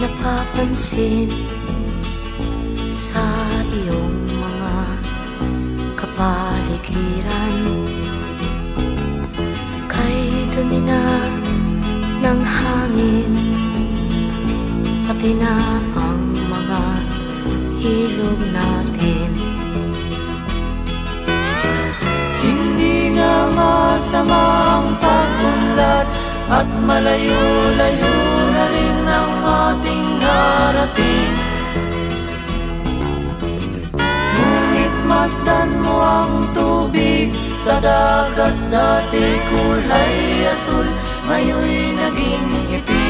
napapansin sa iyong mga kapaligiran. Kay dumi na ng hangin, pati na ang mga ilog natin. Hindi nga masama ang pag-unlad, at malayo-layo na rin ang ating narating. Ngunit masdan mo ang tubig sa dagat, dati kulay asul, ngayon'y naging itim.